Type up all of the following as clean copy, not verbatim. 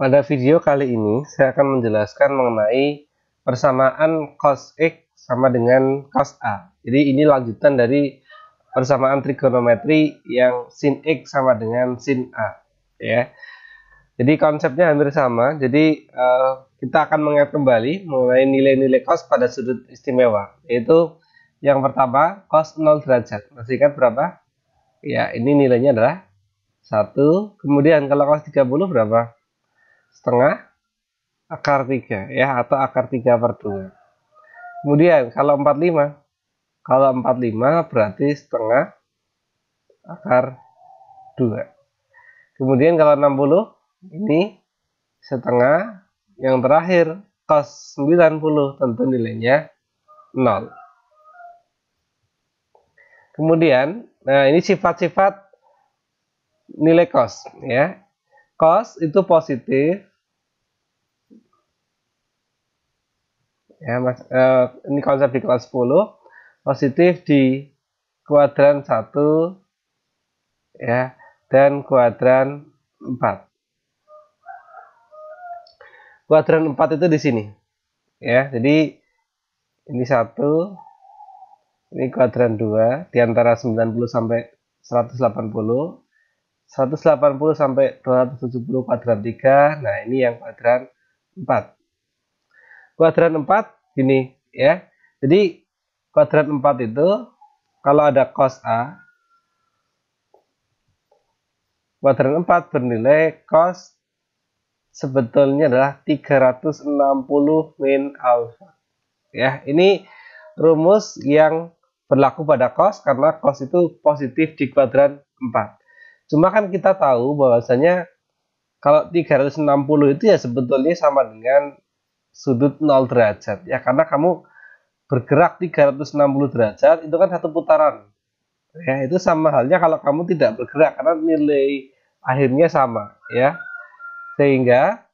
Pada video kali ini saya akan menjelaskan mengenai persamaan cos X sama dengan cos A. Jadi ini lanjutan dari persamaan trigonometri yang sin X sama dengan sin A, ya. Jadi konsepnya hampir sama. Jadi kita akan mengingat kembali mengenai nilai-nilai cos pada sudut istimewa, yaitu yang pertama cos 0 derajat. Masih ingat berapa? Ya, ini nilainya adalah 1. Kemudian kalau cos 30 berapa? Setengah akar 3, ya, atau akar 3/2. Kemudian kalau 45 berarti setengah akar 2. Kemudian kalau 60 ini setengah. Yang terakhir cos 90 tentu nilainya 0. Kemudian ini sifat-sifat nilai cos, ya. Cos itu positif, ya Mas, ini konsep di kelas 10, positif di kuadran 1, ya, dan kuadran 4. Kuadran 4 itu di sini, ya. Jadi ini 1, ini kuadran 2 di antara 90 sampai 180, 180 sampai 270 kuadran 3. Nah, ini yang kuadran 4. Kuadran 4 gini, ya. Jadi kuadran 4 itu kalau ada cos A, kuadran 4 bernilai cos sebetulnya adalah 360 min alfa. Ya, ini rumus yang berlaku pada cos karena cos itu positif di kuadran 4. Cuma kan kita tahu bahwasanya kalau 360 itu ya sebetulnya sama dengan sudut 0 derajat, ya, karena kamu bergerak 360 derajat itu kan satu putaran. Ya, itu sama halnya kalau kamu tidak bergerak karena nilai akhirnya sama, ya. Sehingga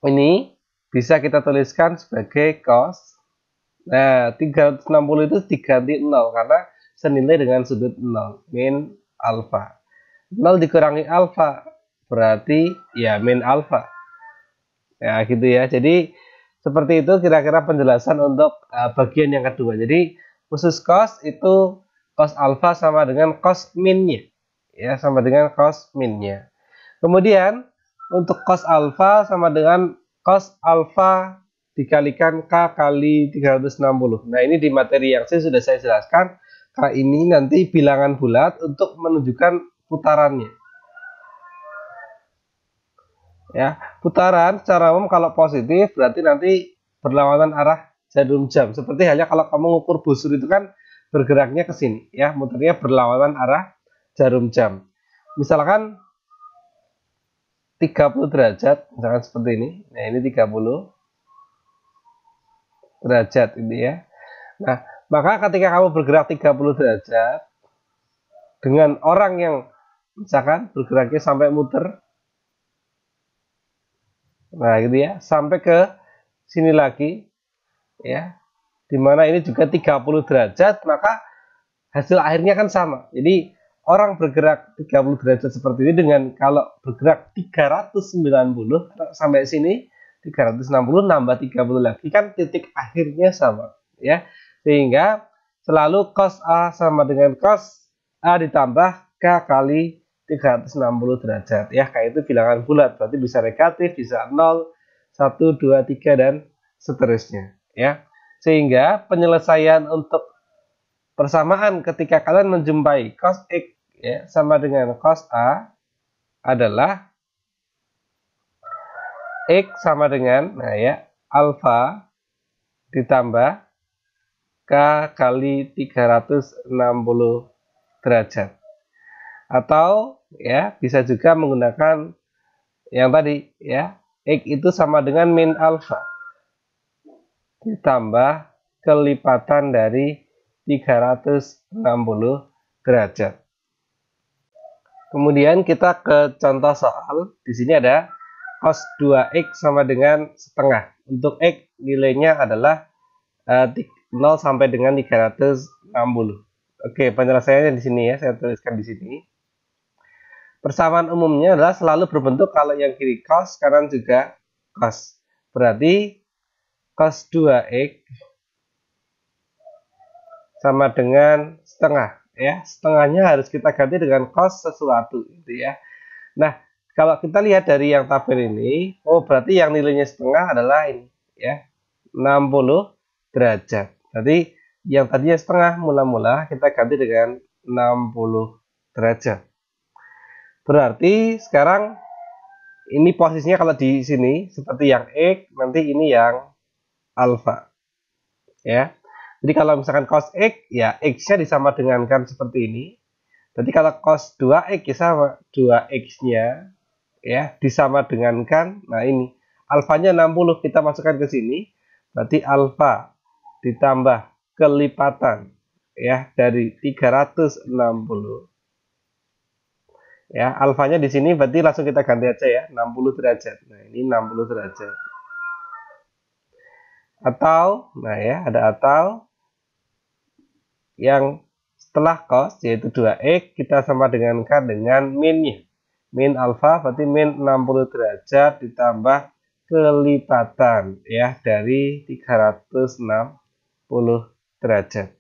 ini bisa kita tuliskan sebagai cos. Nah, 360 itu diganti 0 karena senilai dengan sudut 0 min alfa. 0 dikurangi alfa berarti ya min alfa. Ya, gitu ya. Jadi seperti itu kira-kira penjelasan untuk bagian yang kedua. Jadi khusus cos itu cos alfa sama dengan cos minnya. Ya, sama dengan cos minnya. Kemudian untuk cos alfa sama dengan cos alfa dikalikan K kali 360. Nah, ini di materi yang sudah saya jelaskan. K ini nanti bilangan bulat untuk menunjukkan putarannya. Ya, putaran secara umum kalau positif berarti nanti berlawanan arah jarum jam. Seperti halnya kalau kamu mengukur busur itu kan bergeraknya ke sini, ya, muternya berlawanan arah jarum jam. Misalkan 30 derajat, misalkan seperti ini. Nah, ini 30 derajat ini, ya. Nah, maka ketika kamu bergerak 30 derajat dengan orang yang misalkan bergeraknya sampai muter, nah gitu ya, sampai ke sini lagi, ya, dimana ini juga 30 derajat, maka hasil akhirnya kan sama. Jadi orang bergerak 30 derajat seperti ini dengan kalau bergerak 390 sampai sini 360 nambah 30 lagi kan titik akhirnya sama, ya. Sehingga selalu cos A sama dengan cos A ditambah K kali 360 derajat, ya. Kayak itu bilangan bulat, berarti bisa negatif, bisa 0, 1, 2, 3 dan seterusnya, ya. Sehingga penyelesaian untuk persamaan ketika kalian menjumpai cos X, ya, sama dengan cos A adalah X sama dengan, nah, ya, alfa ditambah K kali 360 derajat. Atau, ya, bisa juga menggunakan yang tadi, ya, X itu sama dengan min alfa ditambah kelipatan dari 360 derajat. Kemudian kita ke contoh soal. Di sini ada cos 2x sama dengan setengah. Untuk x nilainya adalah 0 sampai dengan 360. Oke, penyelesaiannya di sini, ya, saya tuliskan di sini. persamaan umumnya adalah selalu berbentuk kalau yang kiri cos, kanan juga cos. Berarti cos 2x sama dengan setengah, ya. Setengahnya harus kita ganti dengan cos sesuatu, gitu ya. Nah, kalau kita lihat dari yang tabel ini, oh berarti yang nilainya setengah adalah ini, ya, 60 derajat. Jadi yang tadinya setengah mula-mula kita ganti dengan 60 derajat. Berarti sekarang ini posisinya kalau di sini seperti yang X, nanti ini yang alfa, ya. Jadi kalau misalkan cos X, ya X-nya disama dengankan seperti ini. Jadi kalau cos 2X ya sama 2X-nya, ya disama dengankan. Nah ini alfanya 60 kita masukkan ke sini. Berarti alfa ditambah kelipatan, ya, dari 360. Ya, alfanya di sini berarti langsung kita ganti aja ya, 60 derajat. Nah, ini 60 derajat. Atau, nah ya, ada atau yang setelah cos yaitu 2x kita sama dengankan dengan minnya. Min alfa berarti min 60 derajat ditambah kelipatan, ya, dari 360 derajat.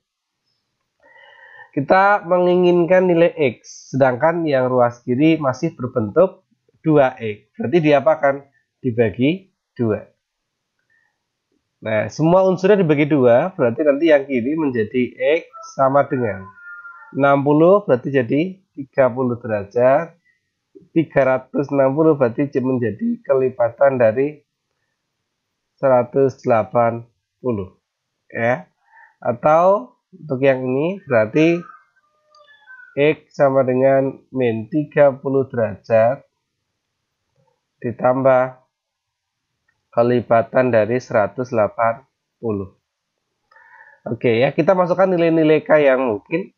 Kita menginginkan nilai X, sedangkan yang ruas kiri masih berbentuk 2X. Berarti diapakan? Dibagi 2. Nah, semua unsurnya dibagi 2, berarti nanti yang kiri menjadi X sama dengan 60, berarti jadi 30 derajat. 360 berarti menjadi kelipatan dari 180, ya. Atau untuk yang ini berarti X sama dengan min 30 derajat ditambah kelipatan dari 180. Oke ya, kita masukkan nilai-nilai K yang mungkin.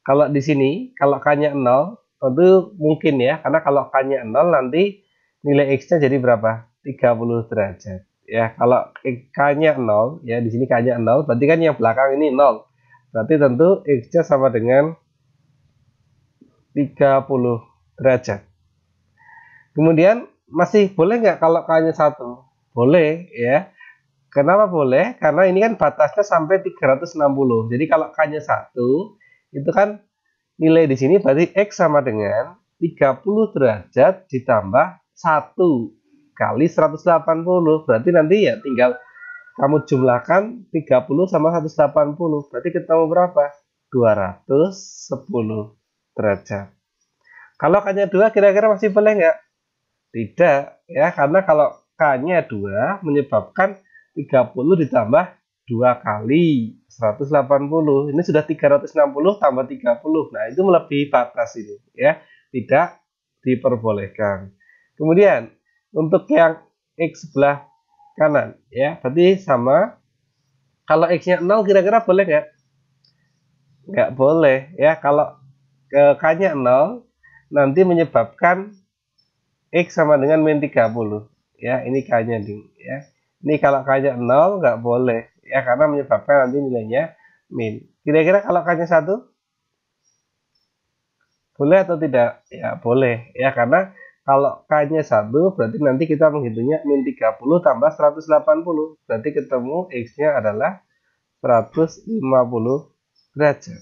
Kalau di sini, kalau K-nya 0, tentu mungkin ya, karena kalau K-nya 0 nanti nilai X-nya jadi berapa? 30 derajat. Ya, kalau K-nya 0, ya di sini K-nya 0, berarti kan yang belakang ini 0. Berarti tentu X-nya sama dengan 30 derajat. Kemudian masih boleh nggak kalau K-nya 1? Boleh ya. Kenapa boleh? Karena ini kan batasnya sampai 360. Jadi kalau K-nya 1, itu kan nilai di sini berarti X sama dengan 30 derajat ditambah 1 kali 180. Berarti nanti ya tinggal kamu jumlahkan 30 sama 180. Berarti ketemu berapa? 210 derajat. Kalau K-nya 2 kira-kira masih boleh nggak? Tidak ya, karena kalau K-nya 2 menyebabkan 30 ditambah 2 kali 180. Ini sudah 360 tambah 30. Nah, itu melebihi batas ini ya. Tidak diperbolehkan. Kemudian untuk yang X sebelah kanan ya, berarti sama. Kalau X-nya 0 kira-kira boleh nggak? Nggak boleh ya. Kalau K-nya 0 nanti menyebabkan X sama dengan min 30. Ya, ini K-nya ya. Ini kalau K-nya 0 nggak boleh ya, karena menyebabkan nanti nilainya min. Kira-kira kalau K-nya 1 boleh atau tidak? Ya, boleh ya, karena kalau K-nya 1 berarti nanti kita menghitungnya min 30 tambah 180. Berarti ketemu X-nya adalah 150 derajat.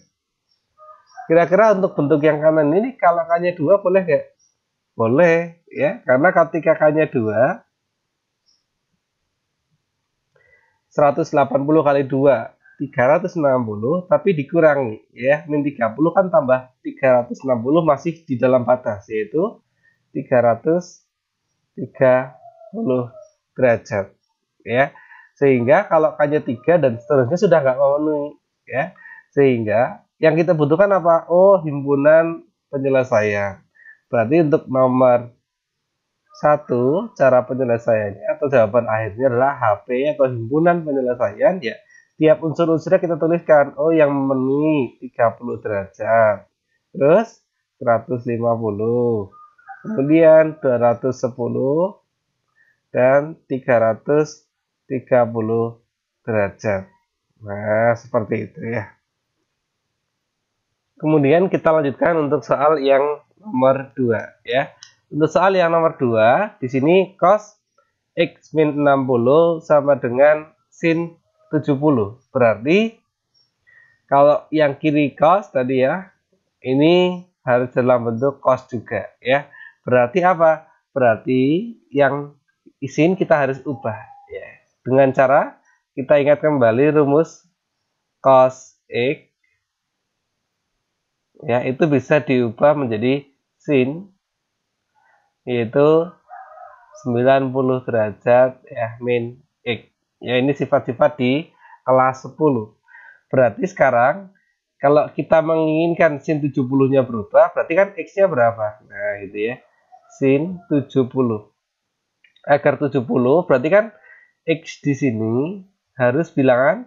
Kira-kira untuk bentuk yang kanan ini kalau K-nya 2 boleh nggak? Boleh ya, karena ketika K-nya 2 180 kali 2 360, tapi dikurangi ya, min 30 kan tambah 360 masih di dalam batas, yaitu 330 derajat ya. Sehingga kalau K-nya 3 dan seterusnya sudah nggak memenuhi ya. Sehingga yang kita butuhkan apa? Oh, himpunan penyelesaian. Berarti untuk nomor 1, cara penyelesaiannya atau jawaban akhirnya adalah HP atau himpunan penyelesaian ya. Tiap unsur-unsurnya kita tuliskan. Oh, yang memenuhi 30 derajat. Terus 150. Kemudian 210 dan 330 derajat. Nah, seperti itu ya. Kemudian kita lanjutkan untuk soal yang nomor 2 ya. Untuk soal yang nomor 2, di sini cos X min 60 sama dengan sin 70. Berarti kalau yang kiri cos tadi ya, ini harus dalam bentuk cos juga ya. Berarti apa? Berarti yang sin kita harus ubah ya. Dengan cara kita ingat kembali rumus cos X ya, itu bisa diubah menjadi sin, yaitu 90 derajat ya min X ya. Ini sifat-sifat di kelas 10. Berarti sekarang kalau kita menginginkan sin 70 nya berubah, berarti kan X nya berapa? Nah gitu ya, sin 70. Agar 70 berarti kan X di sini harus bilangan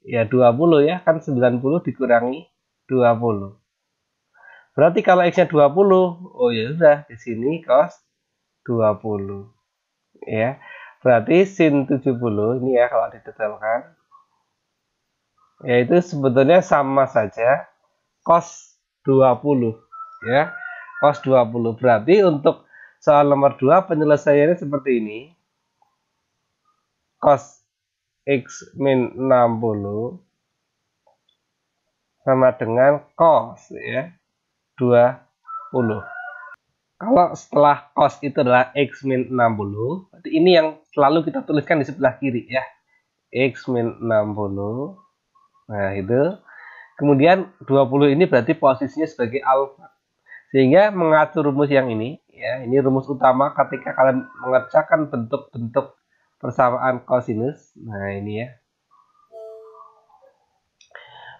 ya 20 ya, kan 90 dikurangi 20. Berarti kalau X-nya 20, oh ya sudah, di sini cos 20. Ya. Berarti sin 70 ini ya kalau didetailkan, yaitu sebetulnya sama saja cos 20 ya. Cos 20. Berarti untuk soal nomor 2 penyelesaiannya seperti ini. Cos X min 60 sama dengan cos ya 20. Kalau setelah cos itu adalah X min 60, berarti ini yang selalu kita tuliskan di sebelah kiri ya. X min 60. Nah, itu. Kemudian 20 ini berarti posisinya sebagai alfa. Sehingga mengatur rumus yang ini, ya, ini rumus utama ketika kalian mengerjakan bentuk-bentuk persamaan kosinus. Nah, ini ya.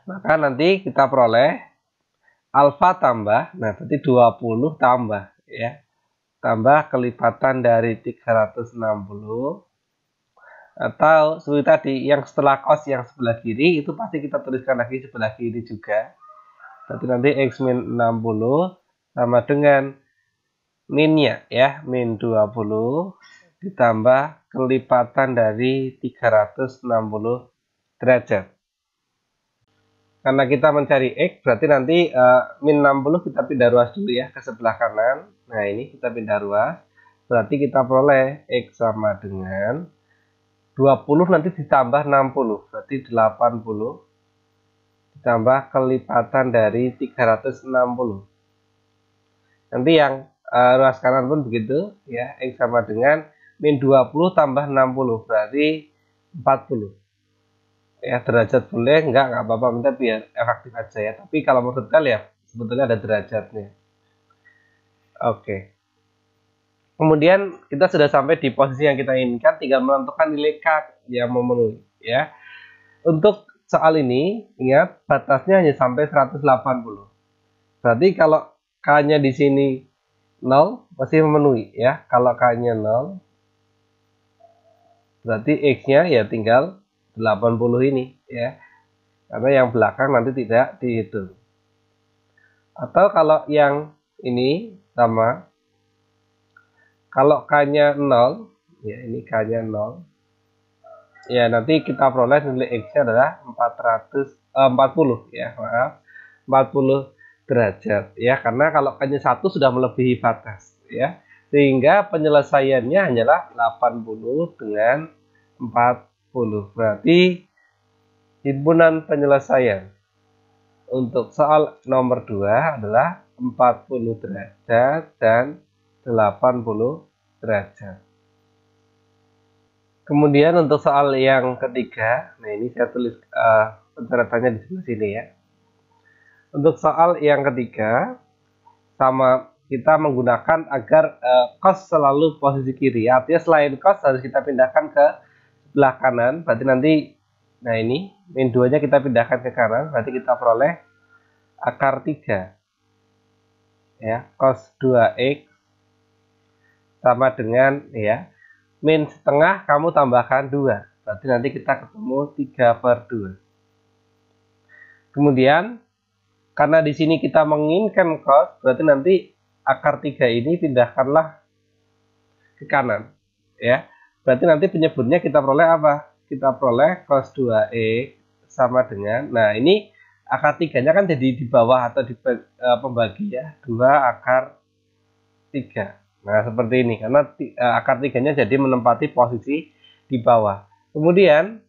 Maka nanti kita peroleh alfa tambah, nah berarti 20 tambah ya. Tambah kelipatan dari 360, atau seperti tadi yang setelah cos yang sebelah kiri itu pasti kita tuliskan lagi sebelah kiri juga. Berarti nanti X min 60 sama dengan minnya ya, min 20 ditambah kelipatan dari 360 derajat. Karena kita mencari X, berarti nanti min 60 kita pindah ruas dulu ya ke sebelah kanan. Nah ini kita pindah ruas, berarti kita peroleh X sama dengan 20 nanti ditambah 60, berarti 80 ditambah kelipatan dari 360. Nanti yang ruas kanan pun begitu ya, X sama dengan min 20 tambah 60, berarti 40. Ya derajat boleh, enggak apa-apa, minta biar efektif aja ya. Tapi kalau mau detail ya sebetulnya ada derajatnya. Oke. Kemudian kita sudah sampai di posisi yang kita inginkan, tinggal menentukan nilai K yang memenuhi ya. Untuk soal ini ingat batasnya hanya sampai 180. Berarti kalau K-nya di sini 0 masih memenuhi ya. Kalau K-nya 0 berarti X-nya ya tinggal 80 ini ya, karena yang belakang nanti tidak dihitung. Atau kalau yang ini sama, kalau K-nya 0 ya, ini K-nya 0 ya, nanti kita peroleh nilai X-nya adalah 40 ya, maaf, 40 derajat ya, karena kalau K-nya 1 sudah melebihi batas ya, sehingga penyelesaiannya hanyalah 80 dengan 40. Berarti himpunan penyelesaian untuk soal nomor 2 adalah 40 derajat dan 80 derajat. Kemudian untuk soal yang ketiga, nah ini saya tulis pencoretannya di sebelah sini ya. Untuk soal yang ketiga, sama kita menggunakan agar cos selalu posisi kiri. Artinya selain cos harus kita pindahkan ke sebelah kanan, berarti nanti nah ini min 2 nya kita pindahkan ke kanan, berarti kita peroleh akar 3 ya, cos 2x sama dengan ya min setengah kamu tambahkan 2, berarti nanti kita ketemu 3/2. Kemudian karena di sini kita menginginkan cos, berarti nanti akar 3 ini pindahkanlah ke kanan ya. Berarti nanti penyebutnya kita peroleh apa? Kita peroleh cos 2x sama dengan, nah ini akar 3 nya kan jadi di bawah atau di pembagi ya, 2 akar 3. Nah, seperti ini karena akar 3-nya jadi menempati posisi di bawah. Kemudian,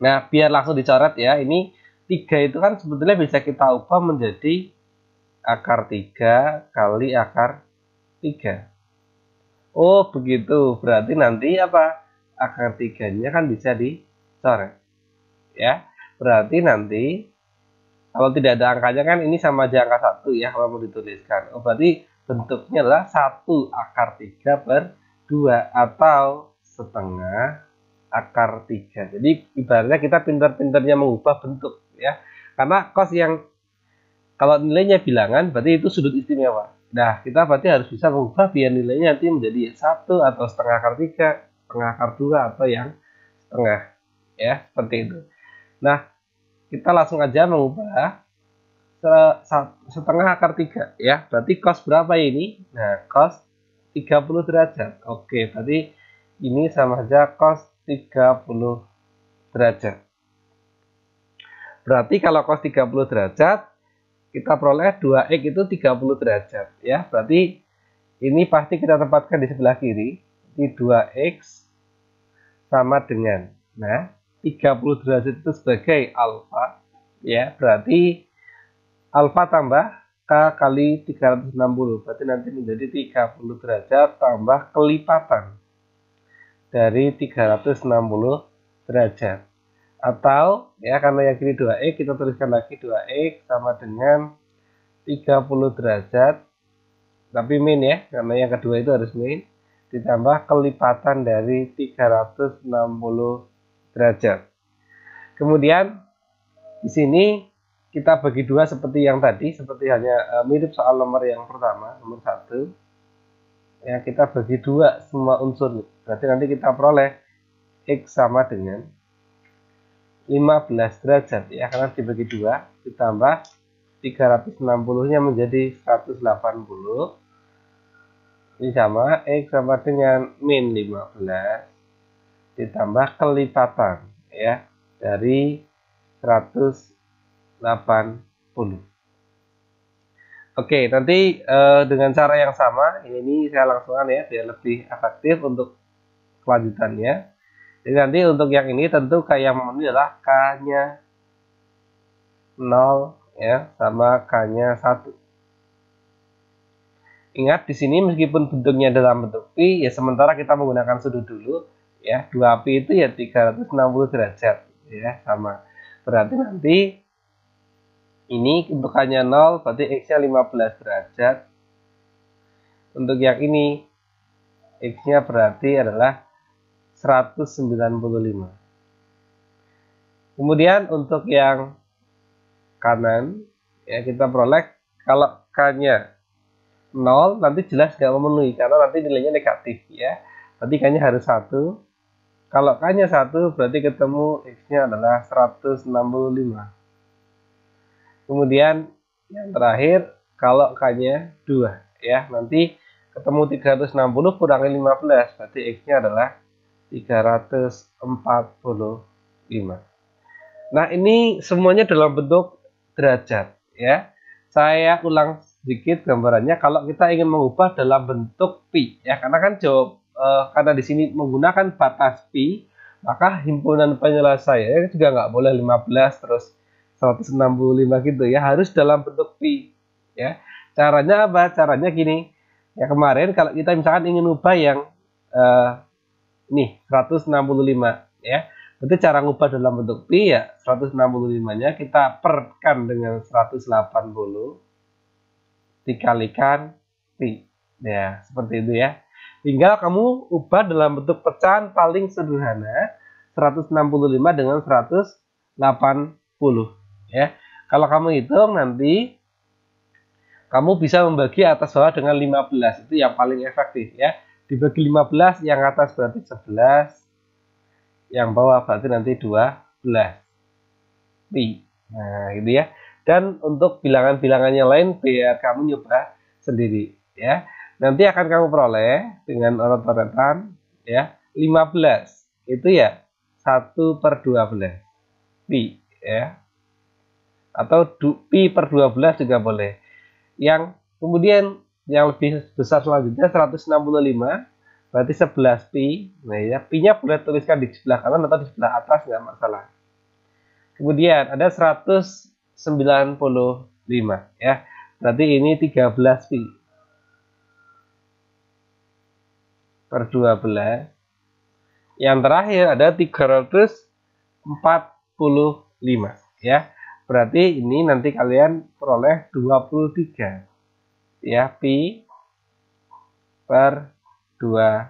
nah biar langsung dicoret ya, ini 3 itu kan sebetulnya bisa kita ubah menjadi akar 3 kali akar 3. Oh, begitu. Berarti nanti apa? Akar 3-nya kan bisa dicoret. Ya. Berarti nanti kalau tidak ada angkanya kan ini sama aja angka 1 ya kalau mau dituliskan. Oh, berarti bentuknya adalah 1 akar 3 per 2 atau setengah akar 3. Jadi ibaratnya kita pintar-pintarnya mengubah bentuk ya. Karena cos yang kalau nilainya bilangan berarti itu sudut istimewa. Nah, kita berarti harus bisa mengubah biar nilainya nanti menjadi 1 atau setengah akar 3, setengah akar 2 atau yang setengah ya, seperti itu. Nah, kita langsung aja mengubah setengah akar 3 ya. Berarti cos berapa ini? Nah, cos 30 derajat. Oke, berarti ini sama saja cos 30 derajat. Berarti kalau cos 30 derajat kita peroleh 2x itu 30 derajat ya. Berarti ini pasti kita tempatkan di sebelah kiri. Ini 2x sama dengan, nah 30 derajat itu sebagai alfa ya. Berarti alfa tambah K kali 360. Berarti nanti menjadi 30 derajat tambah kelipatan dari 360 derajat. Atau ya karena yang kiri 2x kita tuliskan lagi 2x sama dengan 30 derajat. Tapi min ya, karena yang kedua itu harus min. Ditambah kelipatan dari 360 derajat. Kemudian di sini kita bagi dua seperti yang tadi, seperti hanya mirip soal nomor yang pertama, nomor 1. Ya, kita bagi dua semua unsur. Berarti nanti kita peroleh X sama dengan 15 derajat ya, karena dibagi dua ditambah 360-nya menjadi 180. Ini sama X sama dengan min 15 ditambah kelipatan ya dari 180. Oke, nanti dengan cara yang sama ini saya langsungkan ya biar lebih efektif untuk kelanjutannya. Jadi nanti untuk yang ini tentu K yang memenuhi adalah K-nya 0 ya sama K-nya 1. Ingat di sini meskipun bentuknya dalam bentuk pi ya sementara kita menggunakan sudut dulu ya. 2pi itu ya 360 derajat ya sama. Berarti nanti ini untuk K-nya 0 berarti X-nya 15 derajat. Untuk yang ini X-nya berarti adalah 195. Kemudian untuk yang kanan ya kita peroleh kalau K-nya 0 nanti jelas nggak memenuhi karena nanti nilainya negatif ya. Berarti K-nya harus 1. Kalau K-nya 1 berarti ketemu X-nya adalah 165. Kemudian yang terakhir kalau K-nya 2 ya. Nanti ketemu 360 kurangi 15 berarti X-nya adalah 345. Nah, ini semuanya dalam bentuk derajat ya. Saya ulang sedikit gambarannya kalau kita ingin mengubah dalam bentuk pi ya, karena kan karena di sini menggunakan batas pi, maka himpunan penyelesaiannya juga nggak boleh 15 terus 165 gitu ya, harus dalam bentuk pi ya. Caranya apa? Caranya gini ya, kemarin kalau kita misalkan ingin ubah yang nih 165 ya, berarti cara ngubah dalam bentuk pi ya 165-nya kita perkan dengan 180 dikalikan pi. Ya, seperti itu ya. Tinggal kamu ubah dalam bentuk pecahan paling sederhana 165 dengan 180 ya. Kalau kamu hitung nanti kamu bisa membagi atas bawah dengan 15. Itu yang paling efektif ya. Dibagi 15 yang atas berarti 11, yang bawah berarti nanti 12 pi. Nah, gitu ya. Dan untuk bilangan-bilangan yang lain biar kamu nyoba sendiri ya. Nanti akan kamu peroleh dengan oret-oretan ya 15 itu ya 1/12 pi ya. Atau pi per 12 juga boleh. Yang kemudian yang lebih besar selanjutnya 165, berarti 11 pi. Nah ya, pi-nya boleh tuliskan di sebelah kanan atau di sebelah atas, nggak masalah. Kemudian ada 195 ya, berarti ini 13 pi per 12. Yang terakhir ada 345 ya, berarti ini nanti kalian peroleh 23 ya, pi per 12.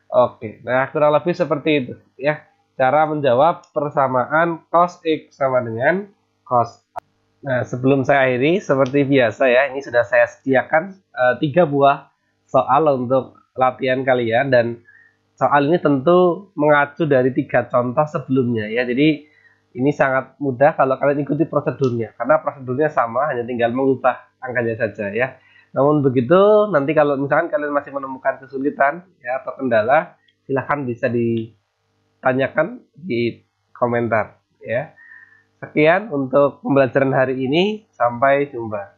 Oke, nah kurang lebih seperti itu ya cara menjawab persamaan cos X sama dengan cos A. Nah, sebelum saya akhiri, seperti biasa ya, ini sudah saya sediakan 3 buah soal untuk latihan kalian, dan soal ini tentu mengacu dari 3 contoh sebelumnya ya. Jadi ini sangat mudah kalau kalian ikuti prosedurnya, karena prosedurnya sama, hanya tinggal mengubah angkanya saja ya. Namun begitu, nanti kalau misalkan kalian masih menemukan kesulitan ya atau kendala, silahkan bisa ditanyakan di komentar ya. Sekian untuk pembelajaran hari ini, sampai jumpa.